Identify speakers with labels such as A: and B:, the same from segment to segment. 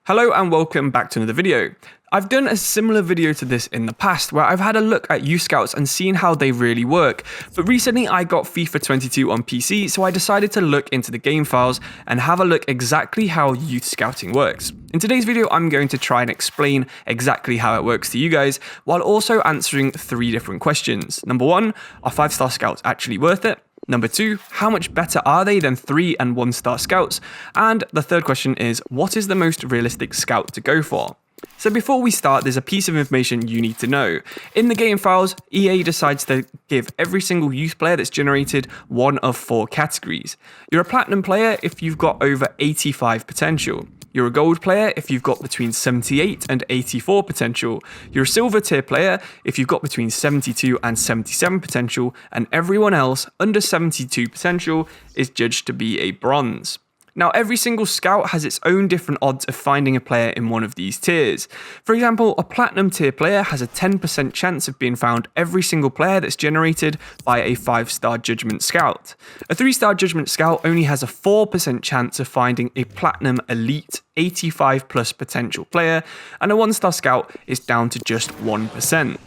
A: Hello and welcome back to another video. I've done a similar video to this in the past where I've had a look at youth scouts and seen how they really work, but recently I got FIFA 22 on PC, so I decided to look into the game files and have a look exactly how youth scouting works. In today's video I'm going to try and explain exactly how it works to you guys, while also answering 3 different questions. Number 1, are 5-star scouts actually worth it? Number 2, how much better are they than 3 and 1-star scouts? And the third question is, what is the most realistic scout to go for? So before we start, there's a piece of information you need to know. In the game files, EA decides to give every single youth player that's generated one of 4 categories. You're a platinum player if you've got over 85 potential. You're a gold player if you've got between 78 and 84 potential. You're a silver tier player if you've got between 72 and 77 potential, and everyone else under 72 potential is judged to be a bronze. Now, every single scout has its own different odds of finding a player in one of these tiers. For example, a platinum tier player has a 10% chance of being found every single player that's generated by a 5-star judgement scout. A 3-star judgement scout only has a 4% chance of finding a platinum elite 85 plus potential player, and a 1-star scout is down to just 1%.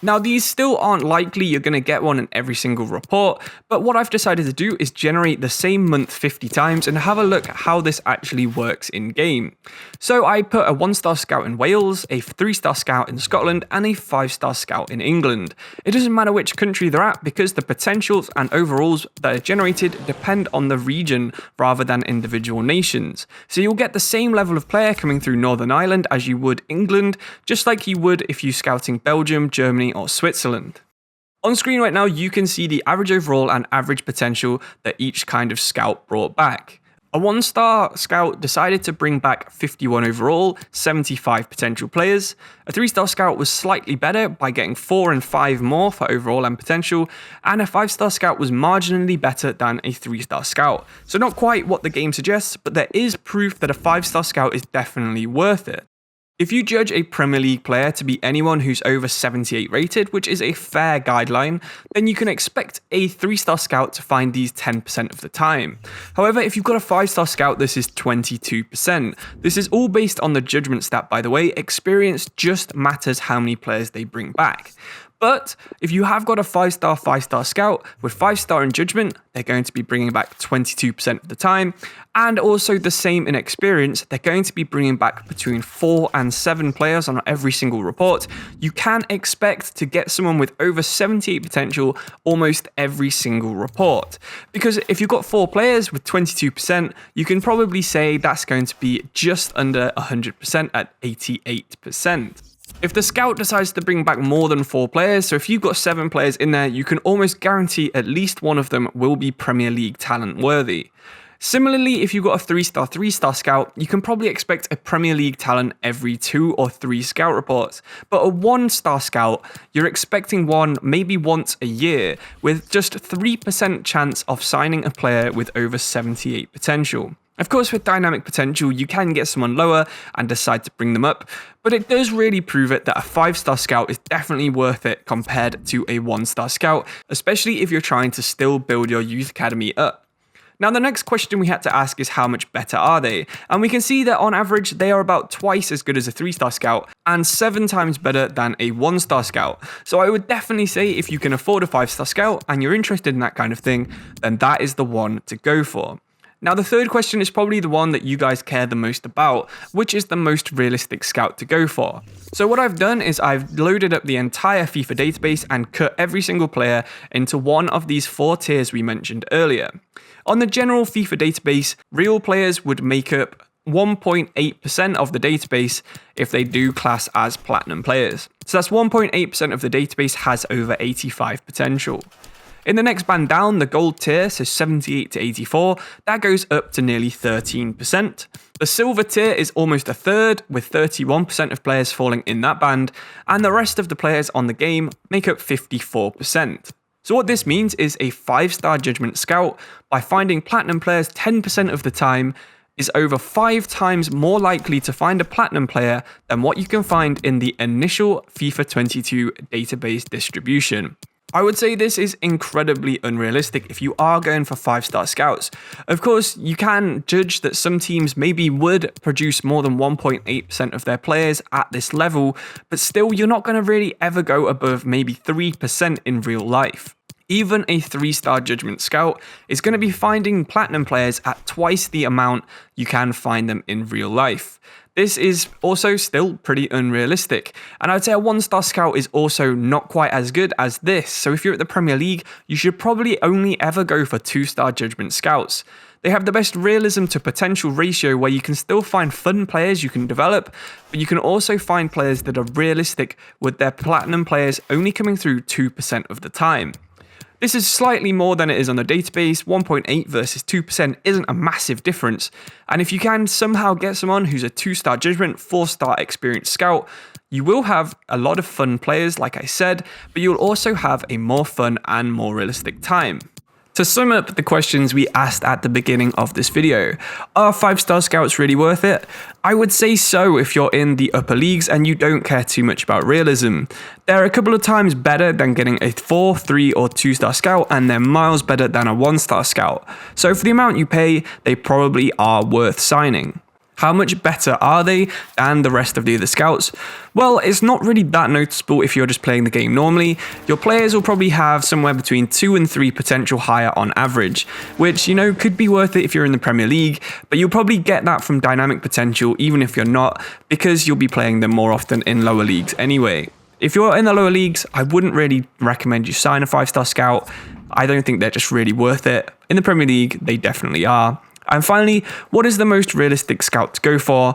A: Now, these still aren't likely you're going to get one in every single report, but what I've decided to do is generate the same month 50 times and have a look at how this actually works in game. So I put a 1-star scout in Wales, a 3-star scout in Scotland, and a 5-star scout in England. It doesn't matter which country they're at because the potentials and overalls that are generated depend on the region rather than individual nations. So you'll get the same level of player coming through Northern Ireland as you would England, just like you would if you're scouting Belgium, Germany, or Switzerland. On screen right now, you can see the average overall and average potential that each kind of scout brought back. A 1-star scout decided to bring back 51 overall, 75 potential players. A 3-star scout was slightly better by getting 4 and 5 more for overall and potential, and a 5-star scout was marginally better than a 3-star scout. So not quite what the game suggests, but there is proof that a 5-star scout is definitely worth it. If you judge a Premier League player to be anyone who's over 78 rated, which is a fair guideline, then you can expect a 3-star scout to find these 10% of the time. However, if you've got a 5-star scout, this is 22%. This is all based on the judgment stat, by the way. Experience just matters how many players they bring back. But if you have got a 5-star scout with 5-star in judgment, they're going to be bringing back 22% of the time. And also the same in experience, they're going to be bringing back between 4 and 7 players on every single report. You can expect to get someone with over 78 potential almost every single report. Because if you've got 4 players with 22%, you can probably say that's going to be just under 100% at 88%. If the scout decides to bring back more than 4 players, so if you've got 7 players in there, you can almost guarantee at least one of them will be Premier League talent worthy. Similarly, if you've got a 3-star scout, you can probably expect a Premier League talent every 2 or 3 scout reports. But a 1-star scout, you're expecting one maybe once a year, with just 3% chance of signing a player with over 78 potential. Of course, with dynamic potential, you can get someone lower and decide to bring them up, but it does really prove it that a 5-star scout is definitely worth it compared to a 1-star scout, especially if you're trying to still build your youth academy up. Now, the next question we had to ask is how much better are they? And we can see that on average, they are about twice as good as a 3-star scout and 7 times better than a 1-star scout. So I would definitely say if you can afford a 5-star scout and you're interested in that kind of thing, then that is the one to go for. Now, the third question is probably the one that you guys care the most about, which is the most realistic scout to go for. So what I've done is I've loaded up the entire FIFA database and cut every single player into one of these 4 tiers we mentioned earlier. On the general FIFA database, real players would make up 1.8% of the database if they do class as platinum players. So that's 1.8% of the database has over 85 potential. In the next band down, the gold tier, so 78 to 84, that goes up to nearly 13%. The silver tier is almost a third, with 31% of players falling in that band, and the rest of the players on the game make up 54%. So what this means is a 5-star judgment scout, by finding platinum players 10% of the time, is over 5 times more likely to find a platinum player than what you can find in the initial FIFA 22 database distribution. I would say this is incredibly unrealistic if you are going for 5-star scouts. Of course, you can judge that some teams maybe would produce more than 1.8% of their players at this level, but still you're not going to really ever go above maybe 3% in real life. Even a 3-star judgment scout is going to be finding platinum players at twice the amount you can find them in real life. This is also still pretty unrealistic, and I'd say a 1-star scout is also not quite as good as this, so if you're at the Premier League, you should probably only ever go for 2-star judgment scouts. They have the best realism to potential ratio where you can still find fun players you can develop, but you can also find players that are realistic with their platinum players only coming through 2% of the time. This is slightly more than it is on the database. 1.8 versus 2% isn't a massive difference, and if you can somehow get someone who's a 2-star judgment, 4-star experienced scout, you will have a lot of fun players like I said, but you'll also have a more fun and more realistic time. To sum up the questions we asked at the beginning of this video, are 5-star scouts really worth it? I would say so if you're in the upper leagues and you don't care too much about realism. They're a couple of times better than getting a 4, 3 or 2-star scout, and they're miles better than a 1-star scout. So for the amount you pay, they probably are worth signing. How much better are they than the rest of the other scouts? Well, it's not really that noticeable if you're just playing the game normally. Your players will probably have somewhere between 2 and 3 potential higher on average, which, could be worth it if you're in the Premier League, but you'll probably get that from dynamic potential even if you're not, because you'll be playing them more often in lower leagues anyway. If you're in the lower leagues, I wouldn't really recommend you sign a 5-star scout. I don't think they're just really worth it. In the Premier League, they definitely are. And finally, what is the most realistic scout to go for?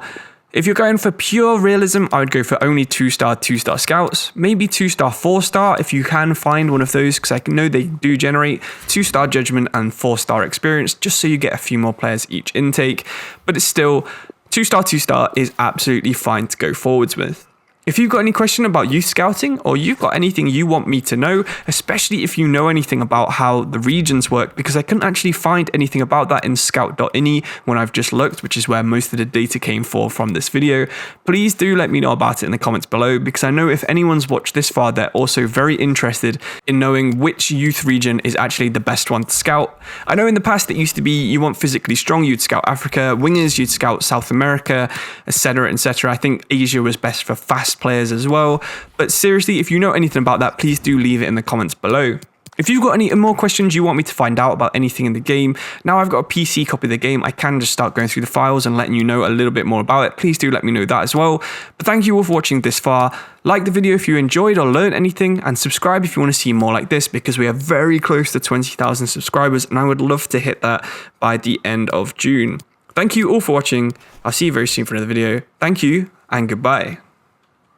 A: If you're going for pure realism, I would go for only 2-star scouts. Maybe 2-star, 4-star if you can find one of those, because I know they do generate 2-star judgment and 4-star experience, just so you get a few more players each intake. But it's still, 2-star is absolutely fine to go forwards with. If you've got any question about youth scouting, or you've got anything you want me to know, especially if you know anything about how the regions work, because I couldn't actually find anything about that in scout.ini when I've just looked, which is where most of the data came from this video, please do let me know about it in the comments below, because I know if anyone's watched this far, they're also very interested in knowing which youth region is actually the best one to scout. I know in the past it used to be you want physically strong, you'd scout Africa, wingers, you'd scout South America, etc, etc. I think Asia was best for fast players as well, but seriously, if you know anything about that, please do leave it in the comments below. If you've got any more questions you want me to find out about anything in the game, now I've got a PC copy of the game, I can just start going through the files and letting you know a little bit more about it. Please do let me know that as well. But thank you all for watching this far. Like the video if you enjoyed or learned anything, and subscribe if you want to see more like this, because we are very close to 20,000 subscribers and I would love to hit that by the end of June. Thank you all for watching. I'll see you very soon for another video. Thank you and goodbye.